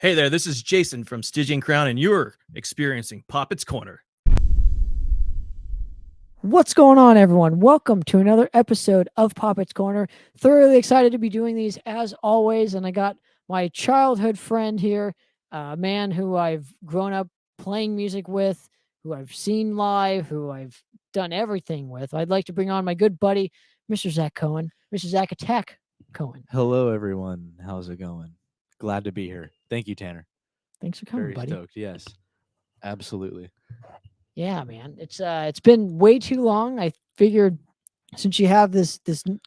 Hey there, this is Jason from Stygian Crown, and you're experiencing Poppitt's Corner. What's going on, everyone? Welcome to another episode of Poppitt's Corner. Thoroughly excited to be doing these as always, and I got my childhood friend here, a man who I've grown up playing music with, who I've seen live, who I've done everything with. I'd like to bring on my good buddy, Mr. Zach Cohen, Mr. Zach Attack Cohen. Hello, everyone. How's it going? Glad to be here. Thank you, Tanner. Thanks for coming, Very buddy. stoked. Yes, absolutely. Yeah, man. It's been way too long. I figured since you have this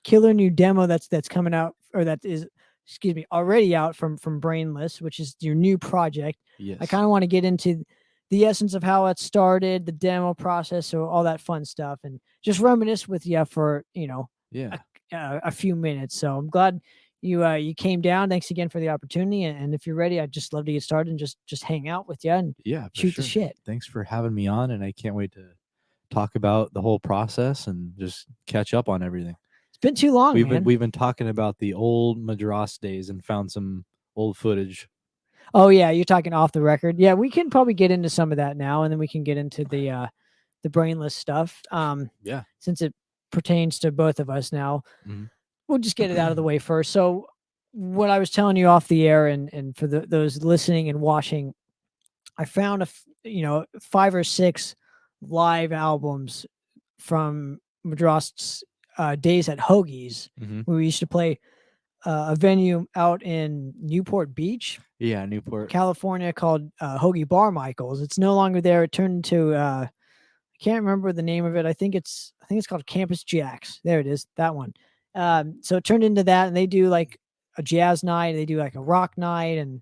killer new demo that's coming out, or that is, excuse me, already out from Brainless, which is your new project. Yes. I kind of want to get into the essence of how it started, the demo process, so all that fun stuff, and just reminisce with you for yeah. a few minutes. So I'm glad you came down. Thanks again for the opportunity. And if you're ready, I'd just love to get started and just hang out with you and Yeah. shoot sure. the shit. Thanks for having me on, and I can't wait to talk about the whole process and just catch up on everything. It's been too long, man. We've been talking about the old Madras days and found some old footage. Oh yeah, you're talking off the record. Yeah, we can probably get into some of that now, and then we can get into the Brainless stuff. Yeah. Since it pertains to both of us now, we'll just get it out of the way first. So, what I was telling you off the air, and for those listening and watching, I found 5 or 6 live albums from Madras days at Hoagie's, where we used to play a venue out in Newport Beach. Yeah, Newport, California, called Hoagie Bar Michaels. It's no longer there. It turned into I can't remember the name of it. I think it's called Campus Jacks. There it is, that one. So it turned into that, and they do like a jazz night. They do like a rock night, and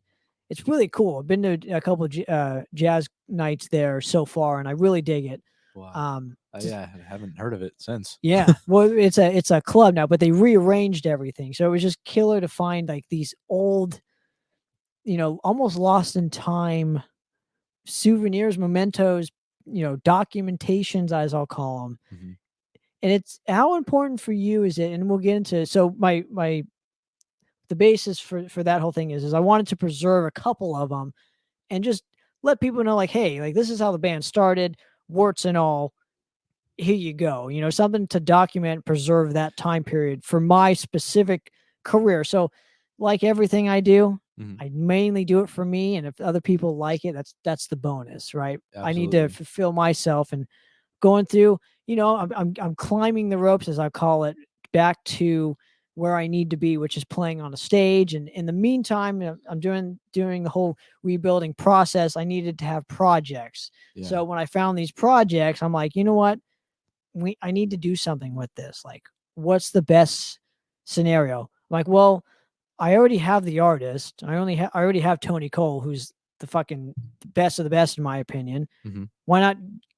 it's really cool. I've been to a couple of jazz nights there so far, and I really dig it. Wow. Yeah, I haven't heard of it since. Yeah, well, it's a club now, but they rearranged everything, so it was just killer to find like these old, almost lost in time souvenirs, mementos, documentations, as I'll call them. And it's how important for you is it? And we'll get into, so the basis for that whole thing is I wanted to preserve a couple of them and just let people know, like, hey, like, this is how the band started, warts and all. Here you go. Something to document, preserve that time period for my specific career. So, like everything I do, I mainly do it for me, and if other people like it, that's the bonus, right? Absolutely. I need to fulfill myself, and going through, I'm climbing the ropes, as I call it, back to where I need to be, which is playing on a stage. And in the meantime, I'm doing the whole rebuilding process. I needed to have projects. Yeah. So when I found these projects, I'm like, you know what? I need to do something with this. Like, what's the best scenario? I'm like, well, I already have the artist. I already have Tony Cole, who's the fucking best of the best, in my opinion. Why not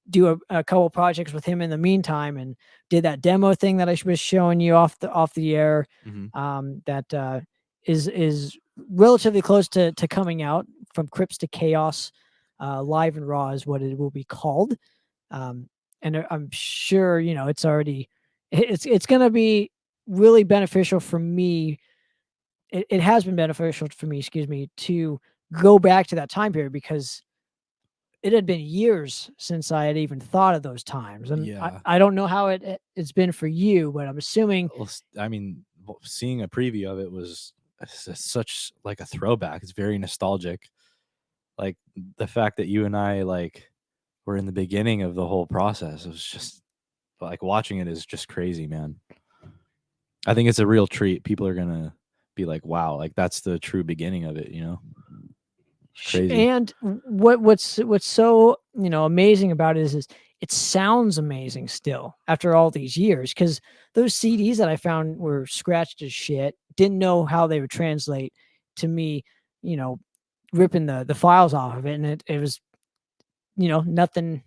do a couple projects with him in the meantime? And did that demo thing that I was showing you off the air. That is relatively close to coming out, From Crips to Chaos, Live and Raw is what it will be called. And I'm sure it's already it's going to be really beneficial for me. It has been beneficial for me, excuse me, to go back to that time period, because it had been years since I had even thought of those times. And Yeah. I don't know how it's been for you, but I'm assuming. Well, I mean, seeing a preview of it was such like a throwback. It's very nostalgic. Like the fact that you and I were in the beginning of the whole process, it was just like watching it is just crazy, man. I think it's a real treat. People are gonna be like, wow, like that's the true beginning of it, Crazy. And what's so amazing about it is it sounds amazing still after all these years, because those CDs that I found were scratched as shit. Didn't know how they would translate to me, ripping the files off of it, and it was nothing.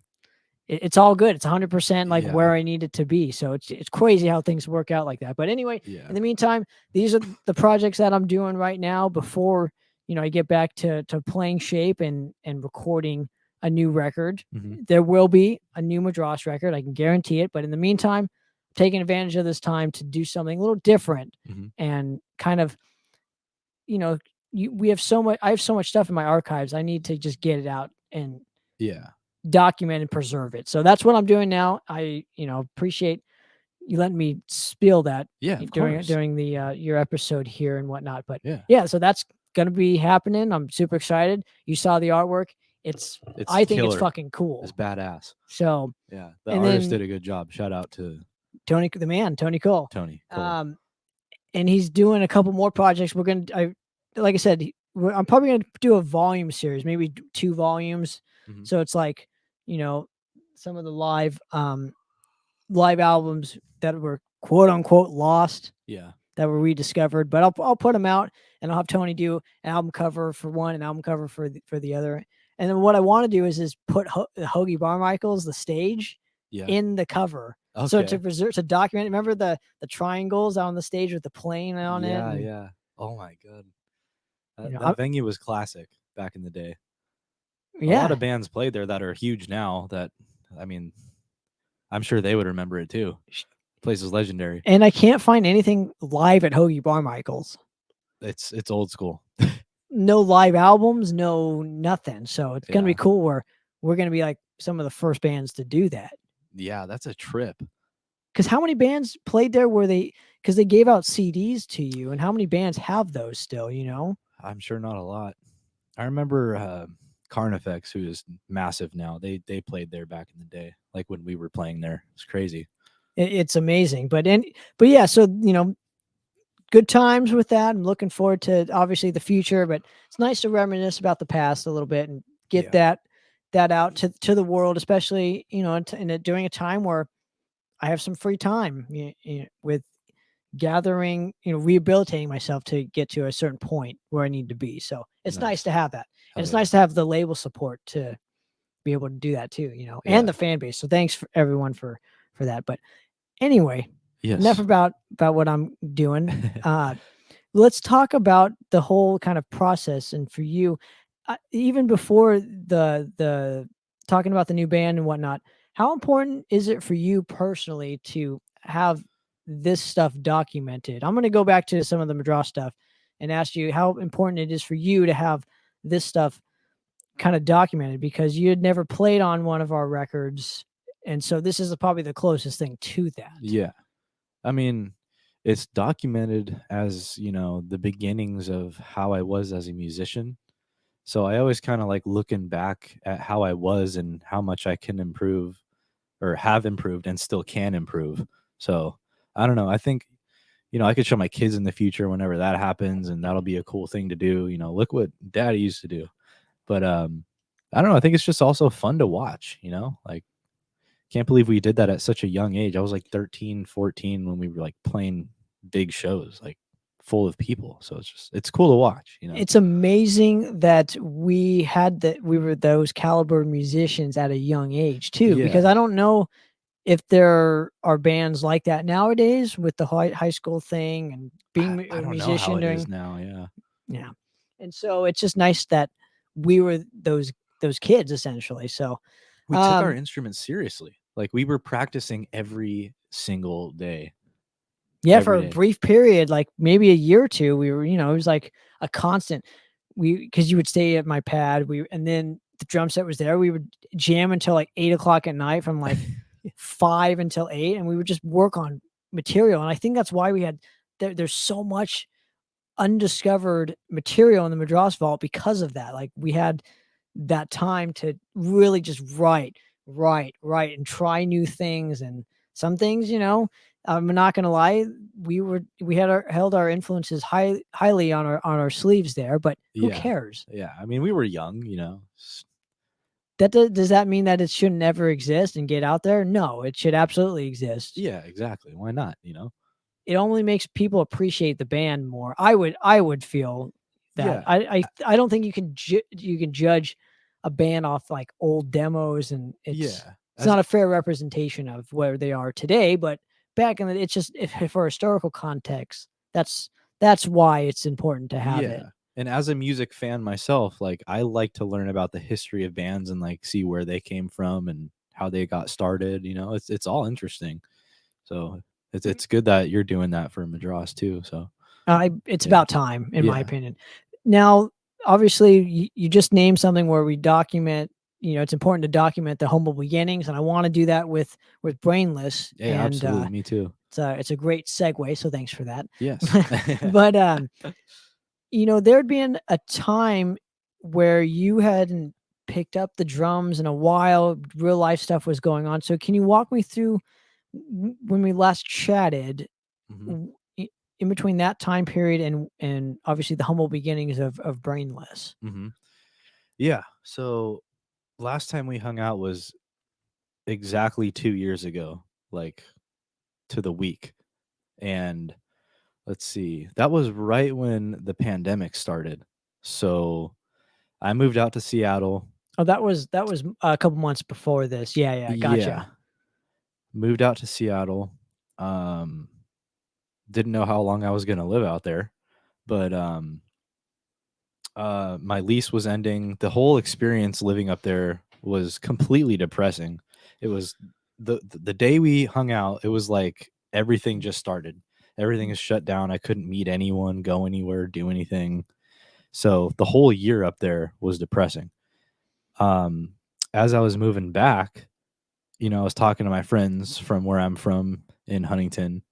It's all good. It's 100% like where I need it to be. So it's crazy how things work out like that. But anyway, in the meantime, these are the projects that I'm doing right now before I get back to playing shape and recording a new record. There will be a new Madras record, I can guarantee it. But in the meantime, taking advantage of this time to do something a little different and kind of we have so much. I have so much stuff in my archives. I need to just get it out and Yeah. document and preserve it. So that's what I'm doing now. I appreciate you letting me spill that Yeah, of during course. the your episode here and whatnot. But Yeah. yeah, so that's gonna be happening. I'm super excited. You saw the artwork. It's I think it's killer. fucking cool. It's badass. So Yeah. The and artist then did a good job. Shout out to Tony Cole. Tony Cole. And he's doing a couple more projects. Like I said, I'm probably gonna do a volume series, maybe 2 volumes. Mhm. So it's like, some of the live albums that were quote unquote lost, Yeah. that were rediscovered. But I'll put them out, and I'll have Tony do an album cover for one, an album cover for the other. And then what I want to do is put Hoagie Barmichael's the stage Yeah. in the cover. So Okay. to document, remember the triangles on the stage with the plane on it? Yeah, And, yeah. Oh my god. You know, That venue was classic back in the day. A yeah. lot of bands played there that are huge now that, I mean, I'm sure they would remember it too. Place is legendary. And I can't find anything live at Hoagie Barmichael's. It's old school. No live albums, no nothing. So it's gonna be Yeah. cool where we're gonna be like some of the first bands to do that. Yeah, that's a trip. Because how many bands played there because they gave out CDs to you, and how many bands have those still, I'm sure not a lot. I remember Carnifex, who is massive now. They played there back in the day, like when we were playing there. It's crazy. It's amazing. But yeah, so good times with that. I'm looking forward to obviously the future, but it's nice to reminisce about the past a little bit and get that out to the world, especially during a time where I have some free time with gathering, rehabilitating myself to get to a certain point where I need to be. So it's nice to have that. And it's nice to have the label support to be able to do that too, and the fan base. So thanks for everyone for that. But anyway, enough about what I'm doing. Let's talk about the whole kind of process. And for you, even before the talking about the new band and whatnot, how important is it for you personally to have this stuff documented? I'm going to go back to some of the Madras stuff and ask you how important it is for you to have this stuff kind of documented, because you had never played on one of our records. And so this is probably the closest thing to that. Yeah. I mean, it's documented as, the beginnings of how I was as a musician. So I always kind of like looking back at how I was and how much I can improve or have improved and still can improve. So I don't know. I think, I could show my kids in the future whenever that happens, and that'll be a cool thing to do. Look what Daddy used to do. But I don't know. I think it's just also fun to watch, like, can't believe we did that at such a young age. I was like 13, 14 when we were like playing big shows, like full of people. So it's cool to watch, It's amazing that we were those caliber musicians at a young age too, because I don't know if there are bands like that nowadays with the high school thing and being I a don't musician know how it is now. Yeah. Yeah. And so it's just nice that we were those kids essentially. So we took our instruments seriously. Like we were practicing every single day. Yeah, for a brief period, like maybe a year or two, we were, it was like a constant. Because you would stay at my pad, and then the drum set was there. We would jam until like 8:00 at night, from like 5 until 8, and we would just work on material. And I think that's why we had there's so much undiscovered material in the Madras vault because of that. Like we had that time to really just write and try new things. And some things, I'm not gonna lie, we held our influences highly on our sleeves there, but who cares? Yeah, I mean, we were young, Does that mean that it shouldn't ever exist and get out there? No, it should absolutely exist. Yeah, exactly. Why not? It only makes people appreciate the band more. I would feel that. I don't think you can judge a band off like old demos, and it's not a fair representation of where they are today. But back in it's just for historical context, that's why it's important to have it. And as a music fan myself, like I like to learn about the history of bands and like see where they came from and how they got started. It's all interesting. So it's good that you're doing that for Madras too. So it's about time, in my opinion. Now, obviously, you just named something where we document. It's important to document the humble beginnings, and I want to do that with Brainless. Yeah, And absolutely. Me too. it's a great segue. So thanks for that. Yes. But there'd been a time where you hadn't picked up the drums in a while. Real life stuff was going on. So can you walk me through when we last chatted? Mhm. w- i- In between that time period and obviously the humble beginnings of Brainless. Mhm. Yeah. So last time we hung out was exactly 2 years ago, like to the week. And let's see, that was right when the pandemic started. So I moved out to Seattle. Oh, that was a couple months before this. Yeah, yeah, Yeah, gotcha. moved out to Seattle. Um, didn't know how long I was gonna live out there, but my lease was ending. The whole experience living up there was completely depressing. It was the day we hung out, it was like everything just started. Everything is shut down. I couldn't meet anyone, go anywhere, do anything. So the whole year up there was depressing. Um, as I was moving back, I was talking to my friends from where I'm from in Huntington,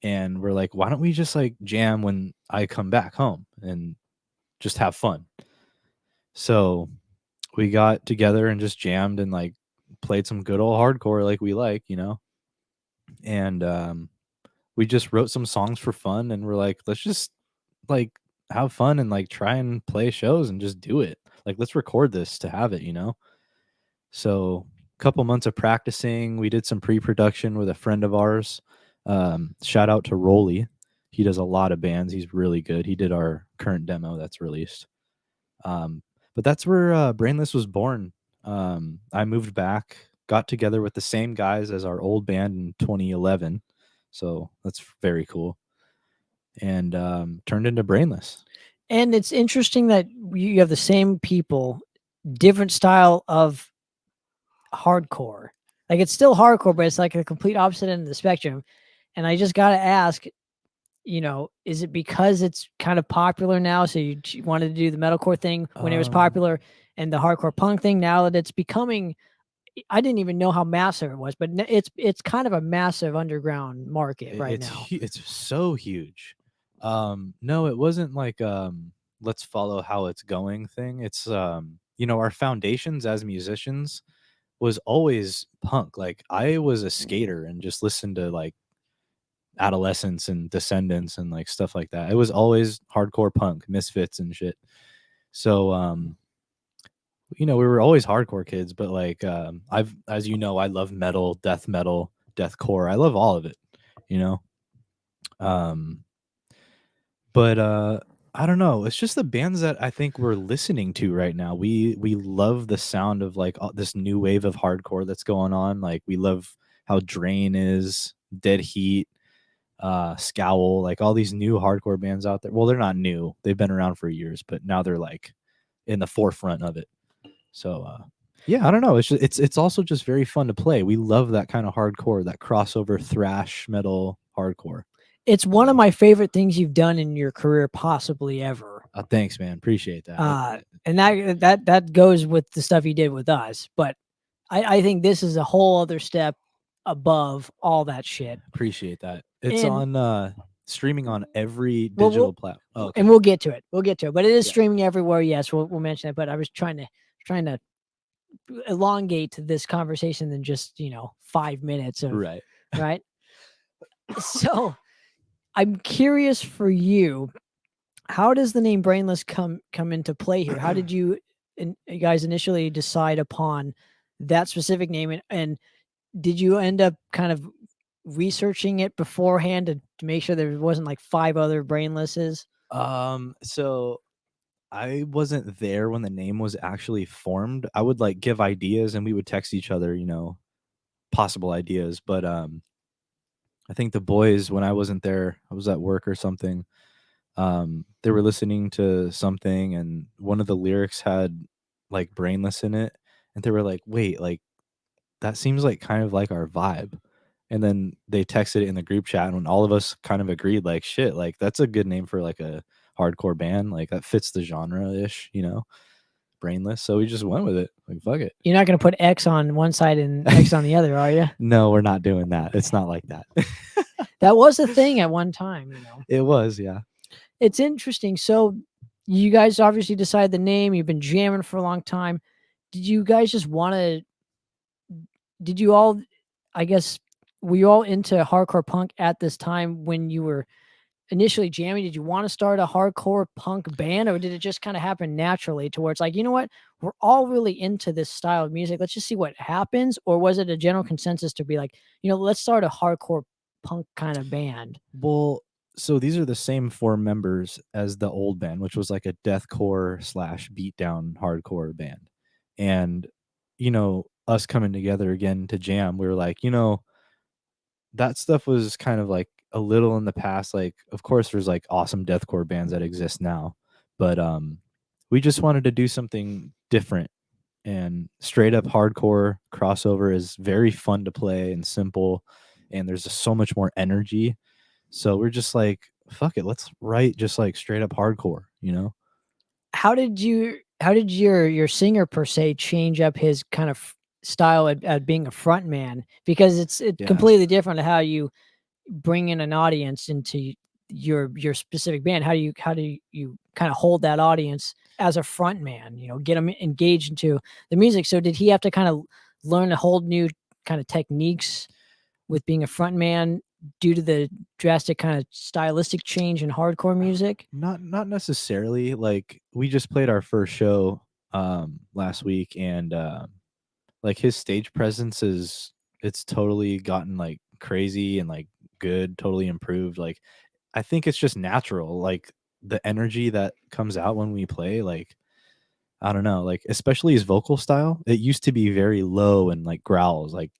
and we're like, why don't we just like jam when I come back home and just have fun? So we got together and just jammed and like played some good old hardcore like we like. And we just wrote some songs for fun, and we're like, let's just like have fun and like try and play shows and just do it. Like, let's record this to have it. So a couple months of practicing, we did some pre-production with a friend of ours. Shout out to Rolly. He does a lot of bands. He's really good. He did our current demo that's released. Um, but that's where Brainless was born. I moved back, got together with the same guys as our old band in 2011. So that's very cool. And turned into Brainless. And it's interesting that you have the same people, different style of hardcore. Like it's still hardcore, but it's like a complete opposite end of the spectrum. And I just got to ask, is it because it's kind of popular now? So you wanted to do the metalcore thing when it was popular and the hardcore punk thing now that it's becoming, I didn't even know how massive it was, but it's kind of a massive underground market right now. It's so huge. No, it wasn't like let's follow how it's going thing. It's our foundations as musicians was always punk. Like I was a skater and just listened to like Adolescence and Descendants and like stuff like that. It was always hardcore punk, Misfits and shit. So we were always hardcore kids, but like as I love metal, deathcore. I love all of it, you know. Um but I don't know. It's just the bands that I think we're listening to right now. We love the sound of like this new wave of hardcore that's going on. Like we love how Drain is, Dead Heat, Scowl, like all these new hardcore bands out there. Well, they're not new. They've been around for years, but now they're like in the forefront of it. So yeah, I don't know. It's also just very fun to play. We love that kind of hardcore, that crossover thrash metal hardcore. It's one of my favorite things you've done in your career, possibly ever. Thanks, man. Appreciate that. And that goes with the stuff you did with us. But I think this is a whole other step above all that shit. Appreciate that. It's And on streaming on every Well, digital platform. Oh, okay. and we'll get to it. But it is Yeah. streaming everywhere. Yes, we'll mention it. But I was trying to elongate this conversation than just 5 minutes of Right. right. So I'm curious for you, how does the name Brainless come into play here? How did you guys initially decide upon that specific name, and did you end up kind of researching it beforehand to make sure there wasn't like 5 other Brainlesses? So I wasn't there when the name was actually formed. I would like give ideas and we would text each other, possible ideas. But I think the boys, when I wasn't there, I was at work or something. They were listening to something and one of the lyrics had like Brainless in it. And they were like, wait, like that seems like kind of like our vibe. And then they texted it in the group chat, and when all of us kind of agreed, like, shit, like that's a good name for like a hardcore band. Like that fits the genre ish, you know, Brainless. So we just went with it. Like, fuck it. You're not going to put X on one side and X on the other, are you? No, we're not doing that. It's not like that. That was a thing at one time, you know. It was, yeah. It's interesting. So you guys obviously decided the name. You've been jamming for a long time. Did you guys just want to? Did you all? I guess were you all into hardcore punk at this time when you were initially jamming? Did you want to start a hardcore punk band, or did it just kind of happen naturally to where it's like, you know what, we're all really into this style of music. Let's just see what happens. Or was it a general consensus to be like, you know, let's start a hardcore punk kind of band? Well, so these are the same 4 members as the old band, which was like a deathcore / beatdown hardcore band. And, you know, us coming together again to jam, we were like, you know, that stuff was kind of like a little in the past. Like, of course, there's like awesome deathcore bands that exist now, but we just wanted to do something different. And straight up hardcore crossover is very fun to play and simple, and there's just so much more energy. So we're just like, fuck it, let's write just like straight up hardcore, you know? How did your singer per se change up his kind of style at being a front man? Because it's Yeah. completely different to how you bring in an audience into your specific band. How do you kind of hold that audience as a front man, you know, get them engaged into the music? So did he have to kind of learn a whole new kind of techniques with being a front man due to the drastic kind of stylistic change in hardcore music? Not necessarily. Like, we just played our first show last week, and like his stage presence it's totally gotten like crazy and like good, totally improved. Like, I think it's just natural, like the energy that comes out when we play. Like, I don't know, like especially his vocal style, it used to be very low and like growls, like,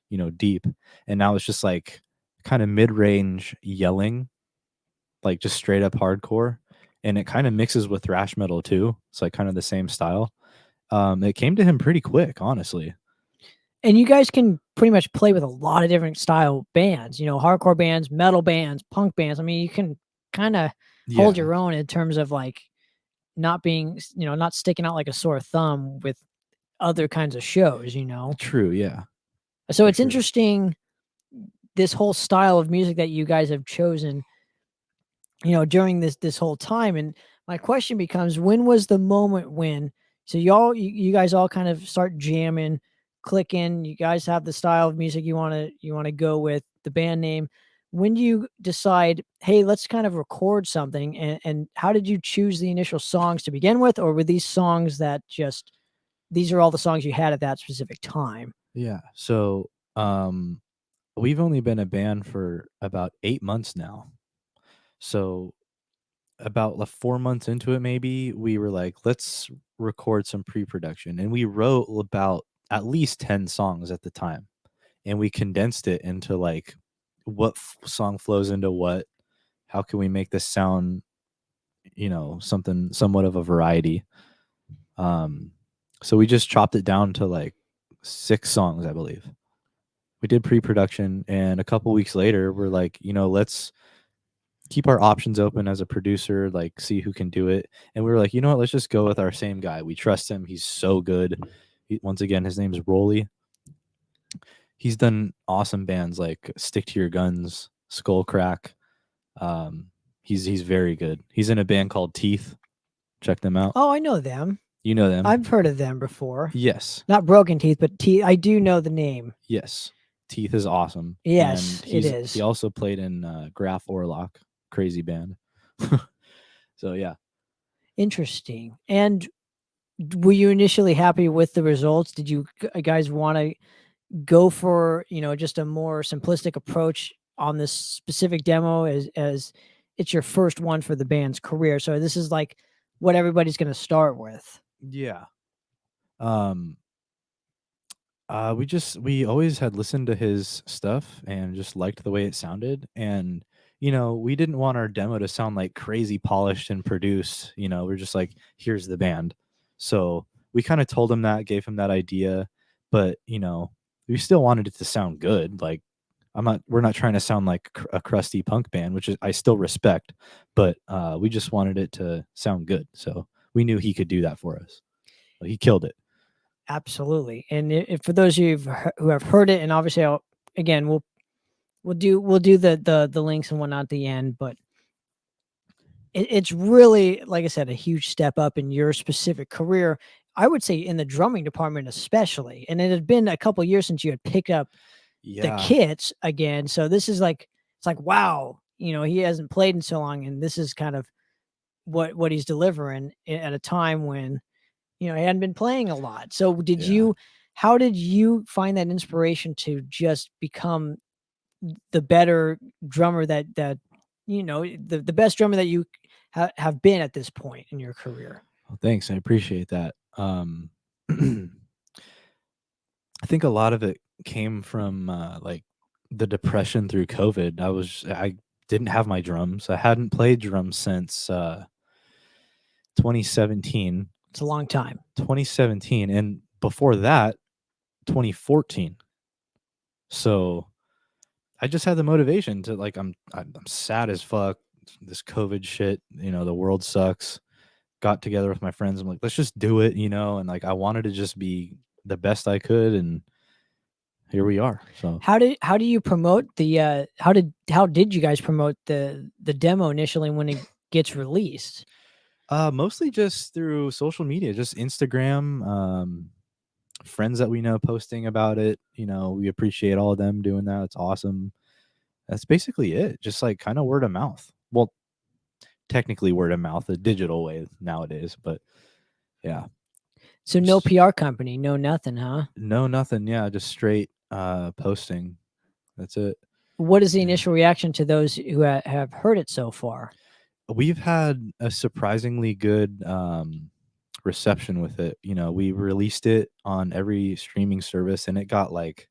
you know, deep, and now it's just like kind of mid-range yelling, like just straight up hardcore, and it kind of mixes with thrash metal too. It's like kind of the same style. It came to him pretty quick, honestly. And you guys can pretty much play with a lot of different style bands, you know, hardcore bands, metal bands, punk bands. I mean, you can kind of hold Yeah, your own in terms of like not being, you know, not sticking out like a sore thumb with other kinds of shows, you know. true. Yeah, So for it's sure. interesting, this whole style of music that you guys have chosen, you know, during this whole time. And my question becomes, when was the moment when, so you guys all kind of start jamming, clicking, you guys have the style of music you want to go with, the band name. When do you decide, hey, let's kind of record something? And how did you choose the initial songs to begin with? Or were these songs that just, these are all the songs you had at that specific time? Yeah. So, we've only been a band for about 8 months now. So about like 4 months into it, maybe we were like, let's record some pre-production, and we wrote about at least 10 songs at the time, and we condensed it into like what song flows into what, how can we make this sound, you know, something somewhat of a variety. um so we just chopped it down to like 6 songs, I believe. We did pre-production, and a couple weeks later we're like, you know, let's keep our options open as a producer, like see who can do it. And we were like, you know what, let's just go with our same guy. We trust him. He's so good. Once again, his name is Rolly. He's done awesome bands like Stick to Your Guns, Skullcrack. Um, he's very good. He's in a band called Teeth. Check them out. Oh, I know them. You know them. I've heard of them before. Yes. Not Broken Teeth, but Teeth. I do know the name. Yes. Teeth is awesome. Yes, And it is. he also played in Graf Orlock, crazy band. So yeah. Interesting. And were you initially happy with the results? Did you guys want to go for, you know, just a more simplistic approach on this specific demo as it's your first one for the band's career? So this is like what everybody's going to start with. Yeah. Um we always had listened to his stuff and just liked the way it sounded. And, you know, we didn't want our demo to sound like crazy polished and produced. You know, we're just like, here's the band. So we kind of told him that, gave him that idea, but, you know, we still wanted it to sound good. Like, we're not trying to sound like a crusty punk band, which is I still respect, but we just wanted it to sound good. So we knew he could do that for us. He killed it. Absolutely. And for those of you who have heard it, and obviously, again, we'll do the links and whatnot at the end, but it's really, like I said, a huge step up in your specific career. I would say in the drumming department, especially. And it had been a couple years since you had picked up the kits again. So this is like, it's like, wow, he hasn't played in so long, and this is kind of what he's delivering at a time when, he hadn't been playing a lot. So how did you find that inspiration to just become the better drummer that the best drummer that you have been at this point in your career? Well, thanks. I appreciate that. I think a lot of it came from like the depression through COVID. I didn't have my drums. I hadn't played drums since 2017. It's a long time. 2017, and before that, 2014. So I just had the motivation to like I'm sad as fuck. This COVID shit, the world sucks. Got together with my friends. I'm like, let's just do it, and like I wanted to just be the best I could, and here we are. So how do you promote the how did you guys promote the demo initially when it gets released? Mostly just through social media, just Instagram, friends that we know posting about it. We appreciate all of them doing that. It's awesome. That's basically it. Just like kind of word of mouth. Well, technically word of mouth, a digital way nowadays, but yeah. So no PR company, no nothing, huh? No, nothing. Yeah, just straight posting. That's it. What is the initial reaction to those who have heard it so far? We've had a surprisingly good reception with it. We released it on every streaming service, and it got like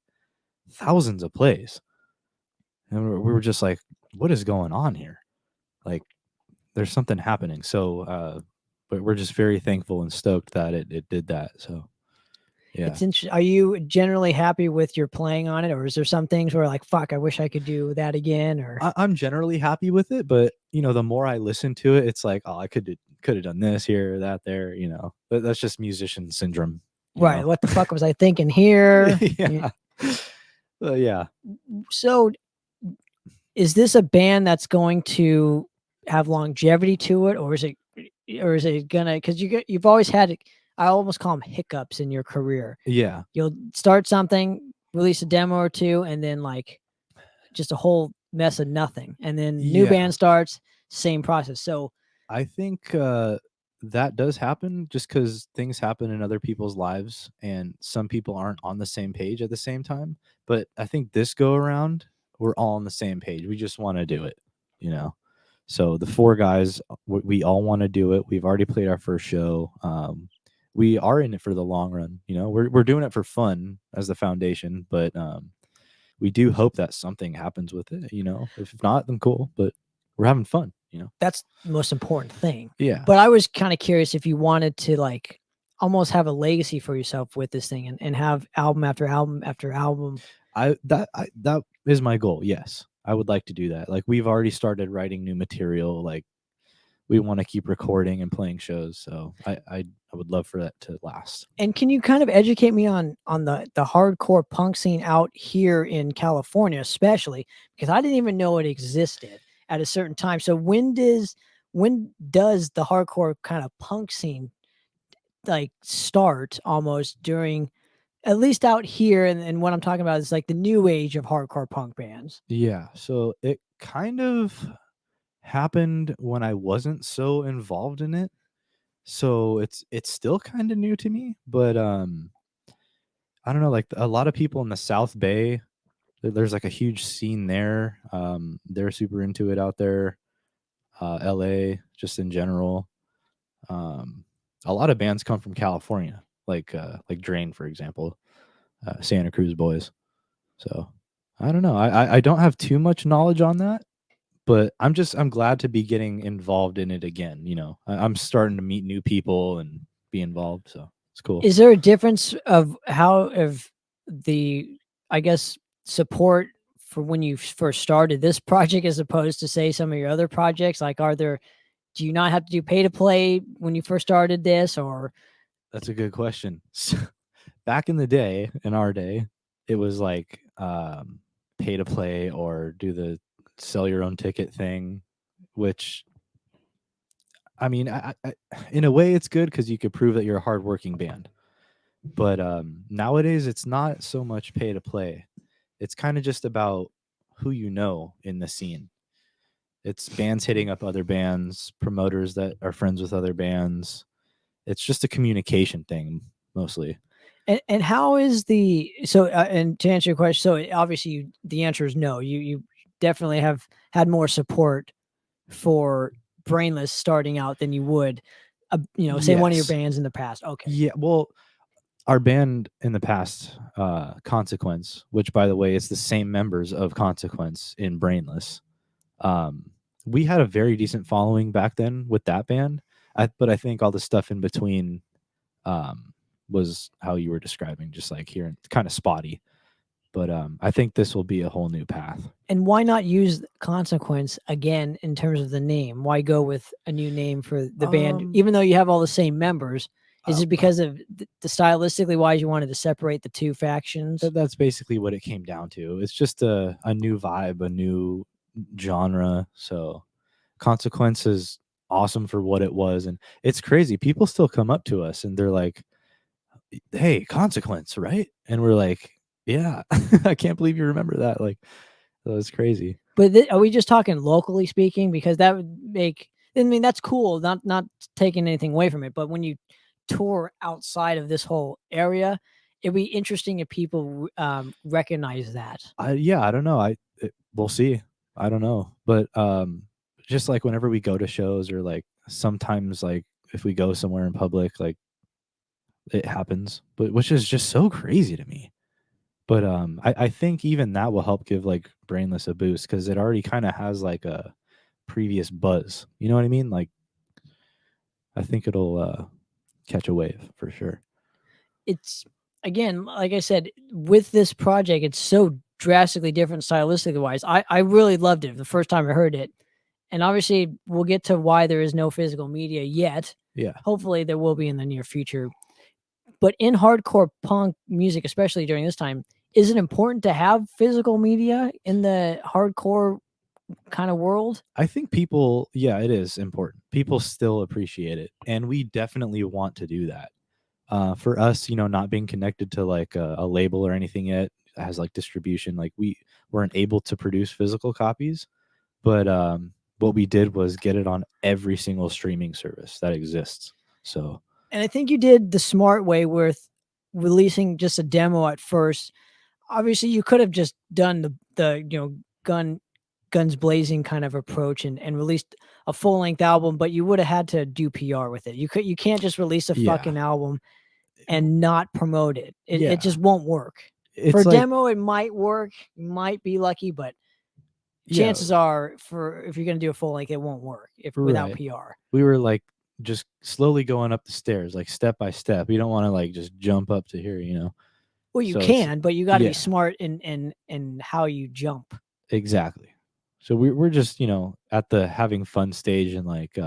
thousands of plays. And we were just like, what is going on here? Like, there's something happening. So, but we're just very thankful and stoked that it did that. So, yeah. It's interesting. Are you generally happy with your playing on it, or is there some things where like, fuck, I wish I could do that again? Or I'm generally happy with it, but the more I listen to it, it's like, oh, I could have done this here, or that there. But that's just musician syndrome. Right. What the fuck was I thinking here? Yeah. Yeah. So, is this a band that's going to have longevity to it, or is it gonna? Because you've always had, I almost call them hiccups in your career. Yeah. You'll start something, release a demo or two, and then like just a whole mess of nothing, and then new band starts, same process. So I think that does happen just because things happen in other people's lives, and some people aren't on the same page at the same time. But I think this go around, we're all on the same page. We just want to do it, So the four guys, we all want to do it. We've already played our first show. We are in it for the long run. We're doing it for fun as the foundation, but we do hope that something happens with it. If not, then cool. But we're having fun. That's the most important thing. Yeah. But I was kind of curious if you wanted to like almost have a legacy for yourself with this thing, and have album after album after album. That is my goal. Yes, I would like to do that. Like, we've already started writing new material. Like, we want to keep recording and playing shows. So I would love for that to last. And can you kind of educate me on the hardcore punk scene out here in California, especially because I didn't even know it existed at a certain time. So when does the hardcore kind of punk scene like start almost during, at least out here? And what I'm talking about is like the new age of hardcore punk bands. Yeah. So it kind of happened when I wasn't so involved in it. So it's still kind of new to me, but I don't know, like a lot of people in the South Bay, there's like a huge scene there. They're super into it out there. LA, just in general. A lot of bands come from California, like Drain, for example, Santa Cruz boys. So I don't know. I don't have too much knowledge on that, but I'm glad to be getting involved in it again. I'm starting to meet new people and be involved. So it's cool. Is there a difference of the, I guess, support for when you first started this project as opposed to say some of your other projects? Like, do you not have to do pay to play when you first started this, or? That's a good question. So, back in the day, in our day, it was like pay to play or do the sell your own ticket thing, which I mean, in a way it's good because you could prove that you're a hardworking band. But nowadays it's not so much pay to play. It's kind of just about who you know in the scene. It's bands hitting up other bands, promoters that are friends with other bands. It's just a communication thing mostly. And how is and to answer your question, so obviously the answer is no. You definitely have had more support for Brainless starting out than you would, say one of your Yes. bands in the past. Okay. Yeah, well, our band in the past, Consequence, which by the way is the same members of Consequence in Brainless. We had a very decent following back then with that band. But I think all the stuff in between was how you were describing, just like here, kind of spotty. But I think this will be a whole new path. And why not use Consequence again in terms of the name? Why go with a new name for the band, even though you have all the same members? Is it because of the stylistically wise you wanted to separate the two factions? That's basically what it came down to. It's just a new vibe, a new genre. So Consequence is awesome for what it was. And it's crazy. People still come up to us and they're like, hey, Consequence, right? And we're like, yeah, I can't believe you remember that. Like, that was crazy. But are we just talking locally speaking? Because that would make, I mean, that's cool. Not taking anything away from it. But when you tour outside of this whole area, it'd be interesting if people recognize that. Yeah, I don't know. We'll see. I don't know. But just like whenever we go to shows or like sometimes like if we go somewhere in public, like it happens, but which is just so crazy to me. But I think even that will help give like Brainless a boost because it already kind of has like a previous buzz. You know what I mean? Like I think it'll catch a wave for sure. It's, again, like I said, with this project, it's so drastically different stylistically wise. I really loved it the first time I heard it. And obviously we'll get to why there is no physical media yet. Yeah. Hopefully there will be in the near future. But in hardcore punk music, especially during this time, is it important to have physical media in the hardcore kind of world? I think people, yeah, it is important. People still appreciate it. And we definitely want to do that. For us, not being connected to like a label or anything yet has like distribution, like we weren't able to produce physical copies. But what we did was get it on every single streaming service that exists. So, and I think you did the smart way with releasing just a demo at first. Obviously, you could have just done the guns blazing kind of approach and released a full length album, but you would have had to do PR with it. You can't just release a fucking album and not promote it. It just won't work. For a demo, it might work. You might be lucky, but chances are if you're going to do a full length, it won't work without PR. We were like just slowly going up the stairs, like step by step. You don't want to like just jump up to here, Well, you can, but you got to be smart in how you jump. Exactly. So we're just, at the having fun stage and like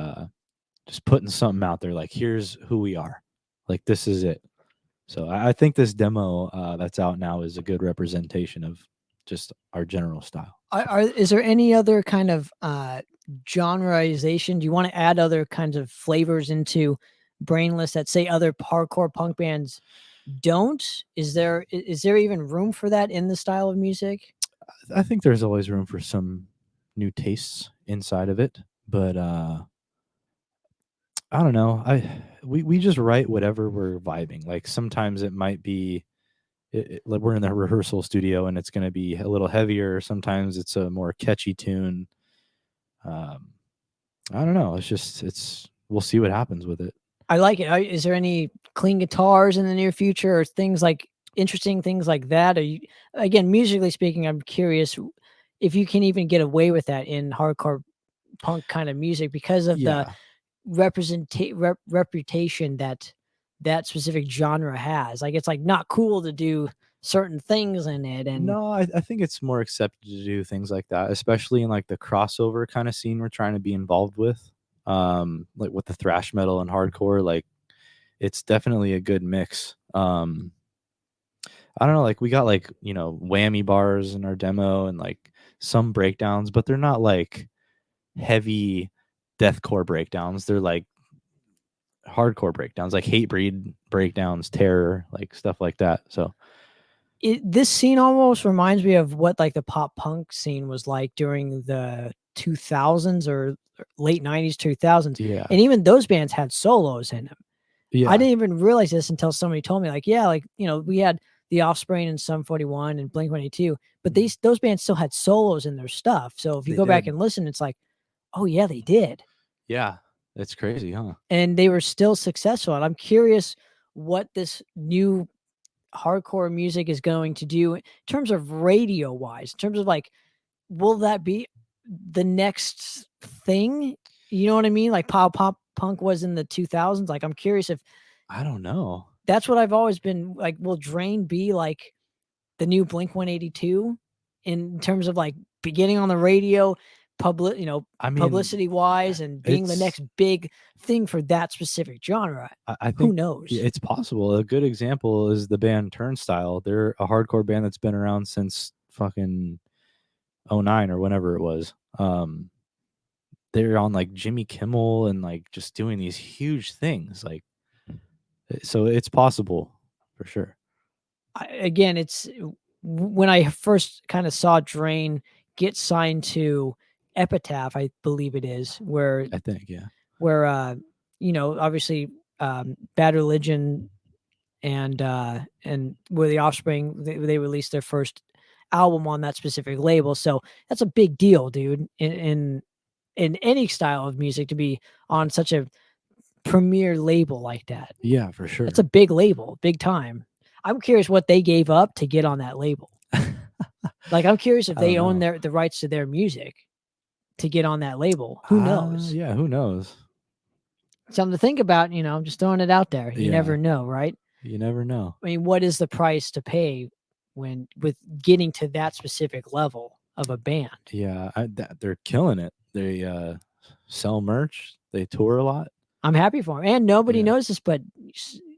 just putting something out there. Like, here's who we are. Like, this is it. So I think this demo that's out now is a good representation of just our general style. Is there any other kind of genreization? Do you want to add other kinds of flavors into Brainless that say other hardcore punk bands don't? Is there even room for that in the style of music? I think there's always room for some new tastes inside of it, but I don't know. We just write whatever we're vibing. Like sometimes it might be like we're in the rehearsal studio and it's going to be a little heavier. Sometimes it's a more catchy tune. I don't know. We'll see what happens with it. I like it. Is there any clean guitars in the near future or interesting things like that? Again, musically speaking, I'm curious if you can even get away with that in hardcore punk kind of music because of the reputation that specific genre has. Like, it's like not cool to do certain things in it. And No, I think it's more accepted to do things like that, especially in like the crossover kind of scene we're trying to be involved with. Like with the thrash metal and hardcore, like it's definitely a good mix. I don't know, like we got like, whammy bars in our demo and like some breakdowns, but they're not like heavy deathcore breakdowns. They're like hardcore breakdowns, like Hatebreed breakdowns, Terror, like stuff like that. So this scene almost reminds me of what like the pop punk scene was like during the 2000s or late 90s 2000s, yeah, and even those bands had solos in them. yeah, I didn't even realize this until somebody told me, like, yeah, like, we had The Offspring and Sum 41 and Blink-182, but those bands still had solos in their stuff. So if you They go back did. and listen, it's like, oh yeah, they did. Yeah, it's crazy, huh? And they were still successful. And I'm curious what this new hardcore music is going to do in terms of radio wise, in terms of like, will that be the next thing? You know what I mean? Like pop punk was in the 2000s. Like, I'm curious if I don't know. that's what I've always been like. Will Drain be like the new Blink 182 in terms of like beginning on the radio, I mean, publicity wise, and being the it's next big thing for that specific genre? I Who think knows? it's possible. A good example is the band Turnstile. They're a hardcore band that's been around since fucking '09 or whenever it was. They're on like Jimmy Kimmel and like just doing these huge things. Like, so it's possible for sure. Again, it's when I first kind of saw Drain get signed to Epitaph, I believe it is, where I think, yeah. Obviously, Bad Religion and where the Offspring, they released their first album on that specific label. So that's a big deal, dude, in any style of music, to be on such a premier label like that. Yeah, for sure. It's a big label, big time. I'm curious what they gave up to get on that label. Like, I'm curious if I they don't own know. the rights to their music to get on that label. Who knows? Yeah, who knows? Something to think about. I'm just throwing it out there. You Yeah. never know, right? You never know. I mean, what is the price to pay with getting to that specific level of a band? Yeah, they're killing it. They sell merch. They tour a lot. I'm happy for him. And nobody Yeah. knows this, but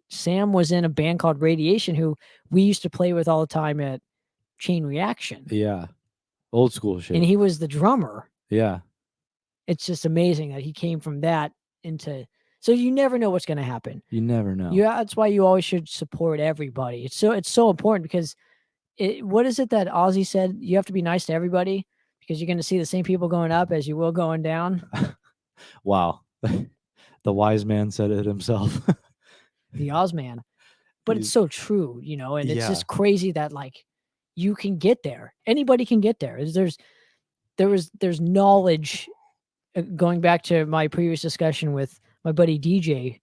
Sam was in a band called Radiation, who we used to play with all the time at Chain Reaction. Yeah, old school shit. And he was the drummer. Yeah, It's just amazing that he came from that into. So you never know what's going to happen. you never know. Yeah, that's why you always should support everybody. It's so important, because what is it that Ozzy said? You have to be nice to everybody, because you're going to see the same people going up as you will going down. Wow, the wise man said it himself. The Ozman. But it's so true, and it's Yeah. just crazy that like you can get there. Anybody can get there. There's knowledge, going back to my previous discussion with my buddy DJ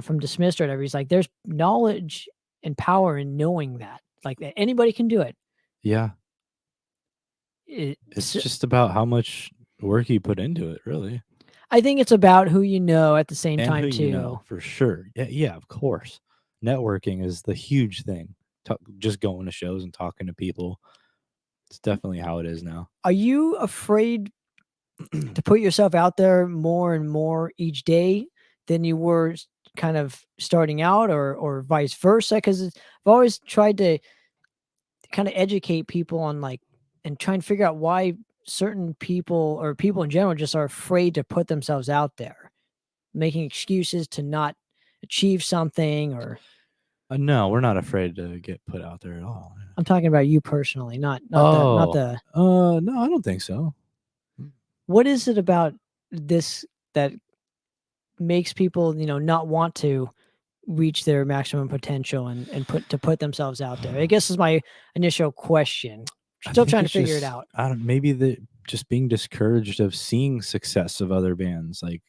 from Dismissed or whatever. He's like, there's knowledge and power in knowing that. Like, that anybody can do it. Yeah, it's just about how much work you put into it, really. I think it's about who you know at the same And time who too. you know, for sure. Yeah, of course. Networking is the huge thing. Just going to shows and talking to people. It's definitely how it is now. Are you afraid to put yourself out there more and more each day than you were kind of starting out, or vice versa? Because I've always tried to kind of educate people on like, and try and figure out why certain people, or people in general, just are afraid to put themselves out there, making excuses to not achieve something. Or No, we're not afraid to get put out there at all. I'm talking about you personally, not No, I don't think so. What is it about this that makes people, not want to reach their maximum potential and put themselves out there? I guess is my initial question. Still trying to figure it out. Maybe just being discouraged of seeing success of other bands, like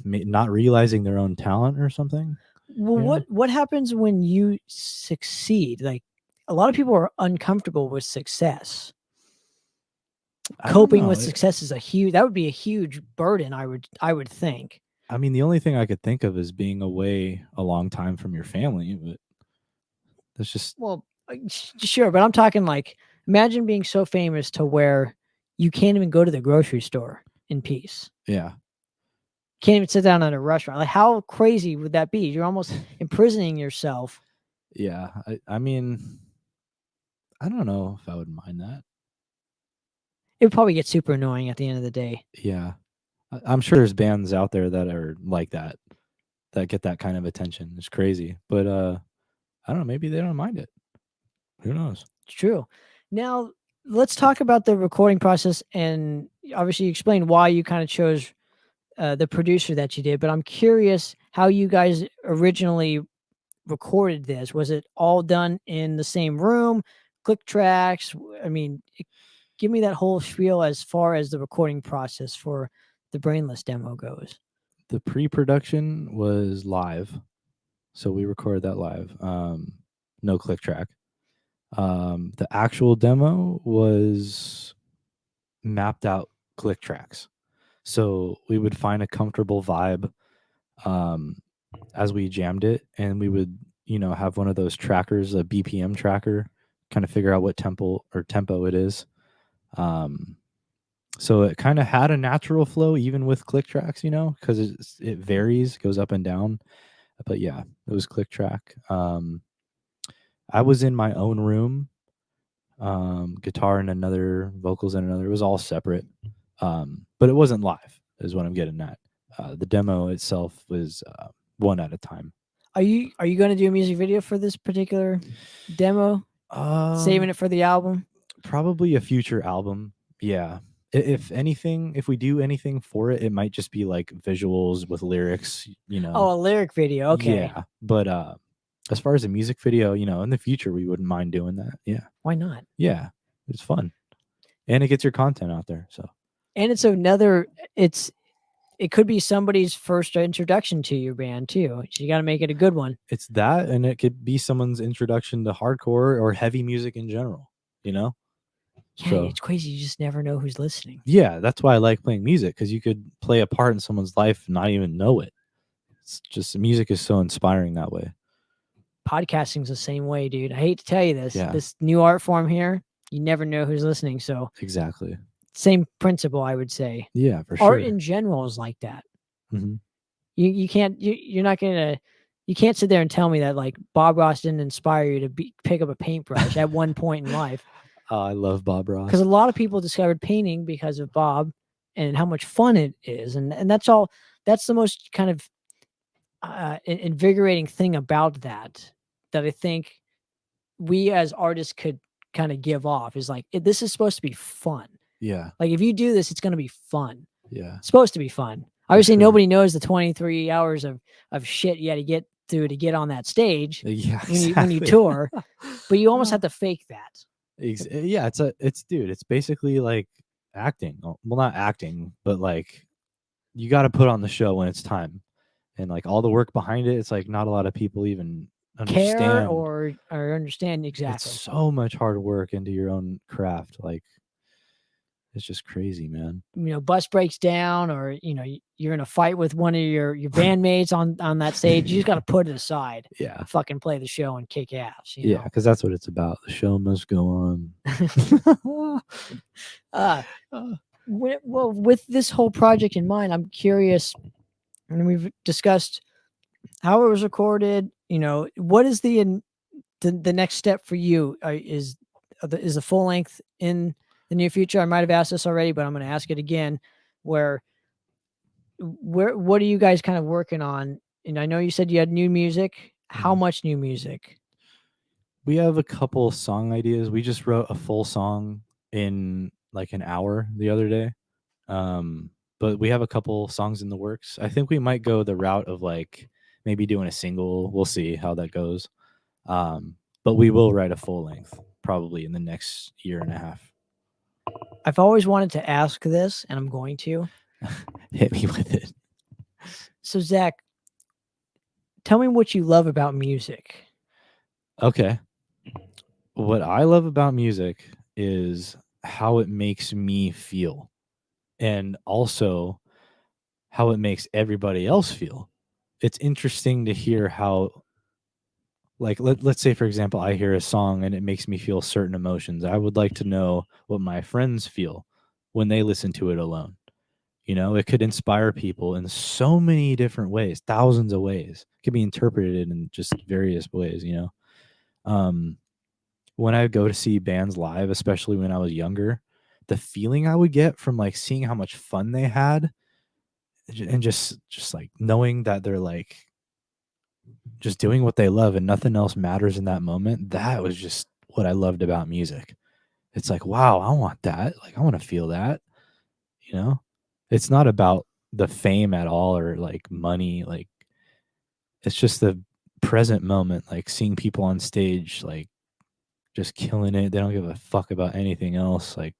not realizing their own talent or something. Well, what happens when you succeed? Like, a lot of people are uncomfortable with success. Coping with success is that would be a huge burden, I would think. I mean, the only thing I could think of is being away a long time from your family, but That's just Well, sure, but I'm talking like imagine being so famous to where you can't even go to the grocery store in peace. yeah. Can't even sit down at a restaurant. Like, how crazy would that be? You're almost imprisoning yourself. Yeah. I mean, I don't know if I would mind that. It would probably get super annoying at the end of the day. Yeah. I'm sure there's bands out there that are like that get that kind of attention. It's crazy. But I don't know, maybe they don't mind it. Who knows? It's true. Now, let's talk about the recording process. And obviously, you explained why you kind of chose the producer that you did. But I'm curious how you guys originally recorded this. Was it all done in the same room? Click tracks? I mean, give me that whole spiel as far as the recording process for the Brainless demo goes. The pre-production was live. So we recorded that live. No click track. The actual demo was mapped out click tracks. So we would find a comfortable vibe as we jammed it, and we would, have one of those trackers, a BPM tracker, kind of figure out what tempo it is. So it kind of had a natural flow even with click tracks, because it varies, goes up and down. But yeah, it was click track. I was in my own room, guitar in another, vocals in another. It was all separate, but it wasn't live, is what I'm getting at. The demo itself was one at a time. Are you going to do a music video for this particular demo? Saving it for the album? Probably a future album. Yeah. If anything, if we do anything for it, it might just be like visuals with lyrics, Oh, a lyric video. Okay. Yeah. But as far as a music video, in the future, we wouldn't mind doing that. Yeah. Why not? Yeah. It's fun. And it gets your content out there. So. And it could be somebody's first introduction to your band too. So you got to make it a good one. It's that, and it could be someone's introduction to hardcore or heavy music in general, Yeah, So, it's crazy. You just never know who's listening. yeah, that's why I like playing music, because you could play a part in someone's life and not even know it. It's just, music is so inspiring that way. Podcasting's the same way, dude. I hate to tell you this. Yeah. This new art form here, you never know who's listening. So Exactly. same principle, I would say. Yeah, for sure. Art in general is like that. Mm-hmm. You can't you're not gonna you can't sit there and tell me that like Bob Ross didn't inspire you to pick up a paintbrush at one point in life. I love Bob Ross. Because a lot of people discovered painting because of Bob and how much fun it is, and that's all. That's the most kind of invigorating thing about that I think we as artists could kind of give off is like this is supposed to be fun. Yeah. Like if you do this, it's going to be fun. Yeah. It's supposed to be fun. Obviously, sure. nobody knows the 23 hours of shit you had to get through to get on that stage. Yeah, when you tour, but you almost have to fake that. Yeah, it's basically like acting. Well, not acting, but like you got to put on the show when it's time, and like all the work behind it. It's like not a lot of people even understand care or understand exactly. It's so much hard work into your own craft. Like it's just crazy, man. Bus breaks down, or you're in a fight with one of your bandmates on that stage. You just got to put it aside. Yeah, fucking play the show and kick ass. Yeah, because that's what it's about. The show must go on. Well, with this whole project in mind, I'm curious, and we've discussed how it was recorded. What is the next step for you? Is a full length in the near future? I might have asked this already, but I'm going to ask it again. What are you guys kind of working on? And I know you said you had new music. How much new music? We have a couple song ideas. We just wrote a full song in like an hour the other day. But we have a couple songs in the works. I think we might go the route of like maybe doing a single. We'll see how that goes. But we will write a full length probably in the next year and a half. I've always wanted to ask this, and I'm going to. Hit me with it. So, Zach, tell me what you love about music. Okay. What I love about music is how it makes me feel, and also how it makes everybody else feel. It's interesting to hear how like let's say for example I hear a song and it makes me feel certain emotions. I would like to know what my friends feel when they listen to it alone. You know, it could inspire people in so many different ways, thousands of ways. It could be interpreted in just various ways, you know. Um, when I go to see bands live, especially when I was younger, the feeling I would get from like seeing how much fun they had and just like knowing that they're like just doing what they love and nothing else matters in that moment, that was just what I loved about music. It's like, wow, I want that. Like I want to feel that, you know? It's not about the fame at all or like money, like it's just the present moment, like seeing people on stage like just killing it. They don't give a fuck about anything else. Like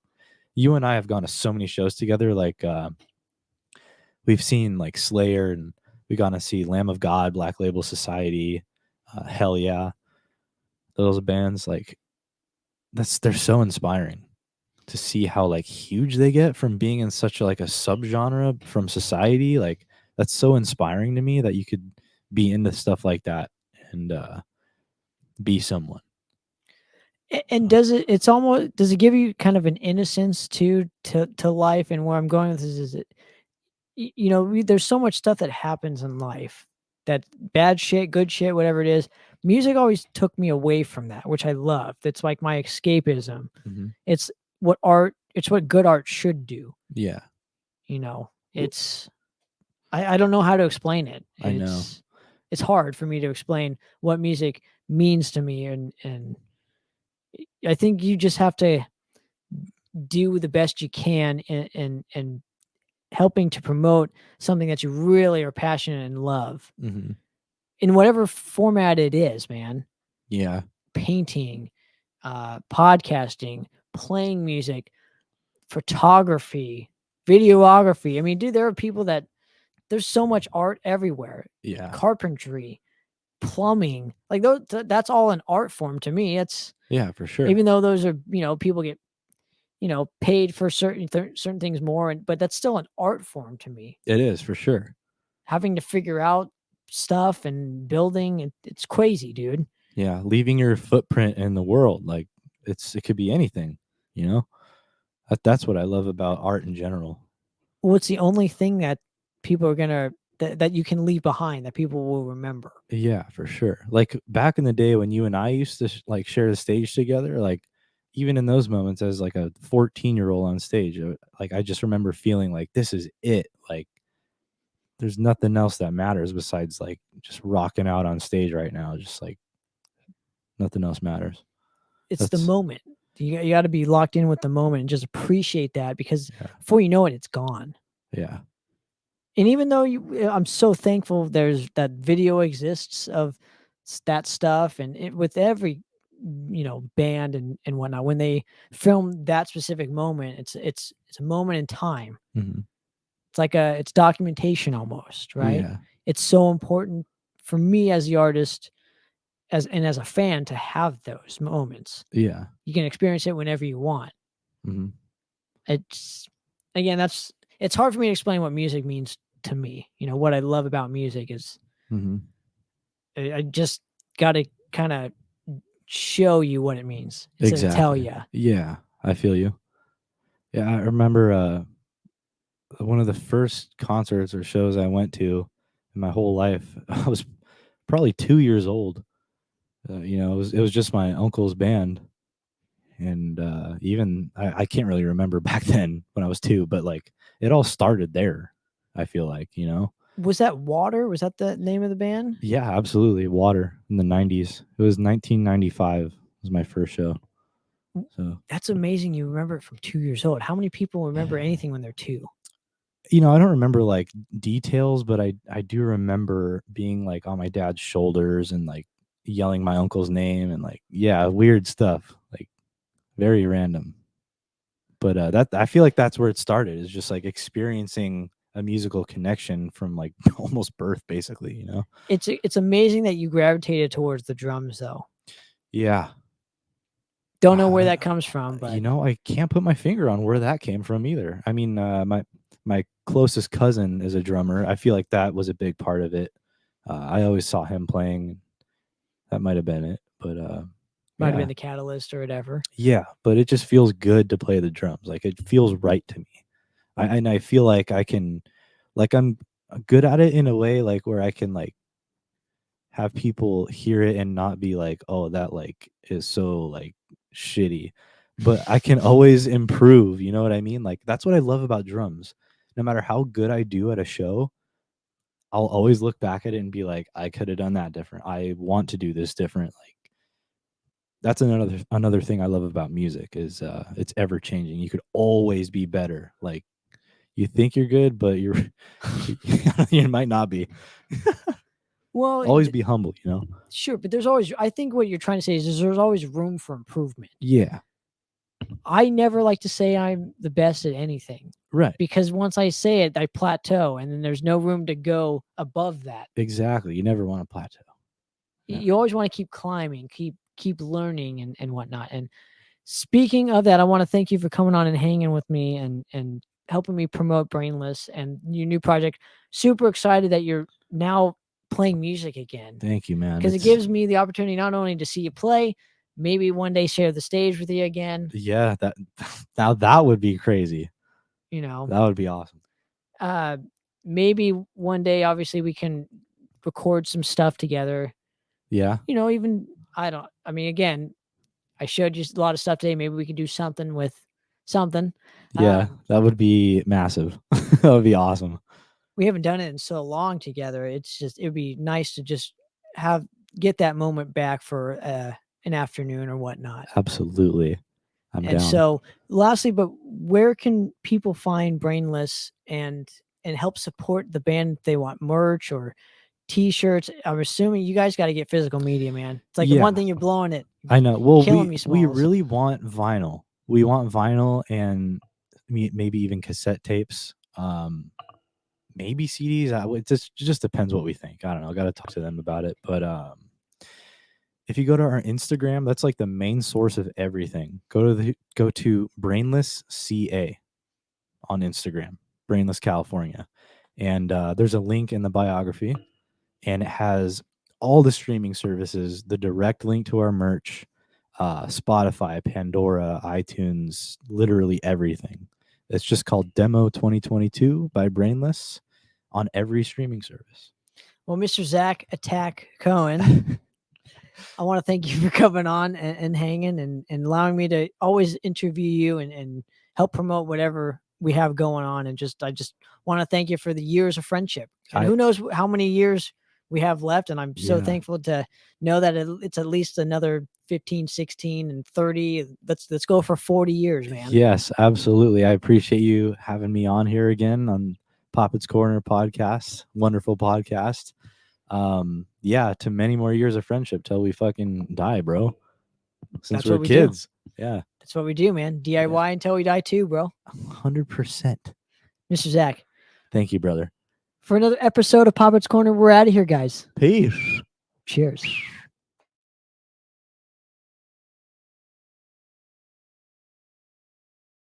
you and I have gone to so many shows together. Like we've seen like Slayer and we got to see Lamb of God, Black Label Society, Hell Yeah. Those bands like they're so inspiring to see how like huge they get from being in such like a subgenre from society. Like that's so inspiring to me that you could be into stuff like that and be someone. And does it? It's almost. Does it give you kind of an innocence to life? And where I'm going with this is, you know, there's so much stuff that happens in life, that bad shit, good shit, whatever it is. Music always took me away from that, which I love. It's like my escapism. Mm-hmm. It's what art. It's what good art should do. Yeah, You know, it's. I don't know how to explain it. I know. It's hard for me to explain what music means to me, and I think you just have to do the best you can and helping to promote something that you really are passionate and love Mm-hmm. in whatever format it is, man. Yeah, Painting, podcasting, playing music, photography, videography. I mean, dude, there are people that there's so much art everywhere. yeah, Carpentry, plumbing, like those, that's all an art form to me. It's yeah, for sure. even though those are, you know, people get, you know, paid for certain things more, but that's still an art form to me. It is for sure. Having to figure out stuff and building, it's crazy, dude. Yeah, leaving your footprint in the world, like it could be anything, you know. That's what I love about art in general. What's the only thing that people are gonna that you can leave behind that people will remember? Yeah, for sure. Like back in the day when you and I used to like share the stage together, like even in those moments as like a 14-year-old on stage, like I just remember feeling like this is it. Like there's nothing else that matters besides like just rocking out on stage right now. Just like nothing else matters. It's the That's moment. You got to be locked in with the moment and just appreciate that, because yeah, before you know it, it's gone. yeah, And even though I'm so thankful there's that video exists of that stuff, and with every, you know, band and whatnot, when they film that specific moment, it's a moment in time. hmm, It's like it's documentation almost, right? yeah, It's so important for me as the artist, as a fan, to have those moments. yeah. You can experience it whenever you want. Hmm. It's again, it's hard for me to explain what music means to me. You know, what I love about music is Hmm. I just got to kind of show you what it means instead of tell Exactly. you. Yeah, I feel you. Yeah, I remember one of the first concerts or shows I went to in my whole life. I was probably 2 years old. You know, it was just my uncle's band, and even I can't really remember back then when I was two, but like it all started there. I feel like, you know. Was that Water? Was that the name of the band? Yeah, absolutely. Water in the '90s. It was 1995 was my first show. So That's amazing. You remember it from 2 years old. How many people remember anything when they're two? you know, I don't remember like details, but I do remember being like on my dad's shoulders and like yelling my uncle's name and like yeah, weird stuff, like very random. But that I feel like that's where it started, is just like experiencing a musical connection from like almost birth, basically, you know? It's amazing that you gravitated towards the drums, though. Yeah. Don't know where that comes from, You but know, I can't put my finger on where that came from either. I mean, my closest cousin is a drummer. I feel like that was a big part of it. I always saw him playing. That might have been it, but Might have yeah. been the catalyst or whatever. Yeah, but it just feels good to play the drums. Like it feels right to me. And I feel like I can, like I'm good at it in a way, like where I can like have people hear it and not be like, oh, that like is so like shitty. But I can always improve. You know what I mean? Like that's what I love about drums. No matter how good I do at a show, I'll always look back at it and be like, I could have done that different. I want to do this different. Like that's another thing I love about music is it's ever changing. You could always be better. Like you think you're good, but you're you might not be. Well, Always be humble, you know? sure, but there's always. I think what you're trying to say is there's always room for improvement. Yeah. I never like to say I'm the best at anything Right. because once I say it, I plateau, and then there's no room to go above that. Exactly. You never want to plateau. Yeah. You always want to keep climbing, keep learning and whatnot. And speaking of that, I want to thank you for coming on and hanging with me and helping me promote Brainless and your new project. Super excited that you're now playing music again. Thank you, man. Because it gives me the opportunity not only to see you play, maybe one day share the stage with you again. Yeah, that would be crazy. You know, that would be awesome. Maybe one day, obviously, we can record some stuff together. Yeah. You know, even I mean, again, I showed you a lot of stuff today. Maybe we could do something with something. Yeah, that would be massive. That would be awesome. We haven't done it in so long together. It's just it'd be nice to just get that moment back for an afternoon or whatnot. Absolutely. I'm And down. so lastly, but where can people find Brainless and help support the band if they want merch or t-shirts? I'm assuming you guys got to get physical media, man. It's like the one thing you're blowing it. I know. Well, killing me, we Smalls. really want vinyl. We want vinyl and maybe even cassette tapes. Maybe CDs. It just depends what we think. I don't know. I got to talk to them about it. But if you go to our Instagram, that's like the main source of everything. Go to Brainless CA on Instagram, Brainless California, and there's a link in the biography, and it has all the streaming services, the direct link to our merch, Spotify, Pandora, iTunes, literally everything. It's just called Demo 2022 by Brainless on every streaming service. Well, Mr. Zach Attack Cohen, I want to thank you for coming on and hanging and allowing me to always interview you and help promote whatever we have going on. And I just want to thank you for the years of friendship. And who knows how many years we have left. And I'm so thankful to know that it's at least another 15, 16, and 30. Let's go for 40 years, man. Yes, absolutely. I appreciate you having me on here again on Poppitt's Corner podcast. Wonderful podcast. To many more years of friendship till we fucking die, bro. Since we're kids. Yeah. That's what we do, man. DIY until we die too, bro. 100%. Mr. Zach. Thank you, brother. For another episode of Poppitt's Corner, we're out of here, guys. Peace. Cheers.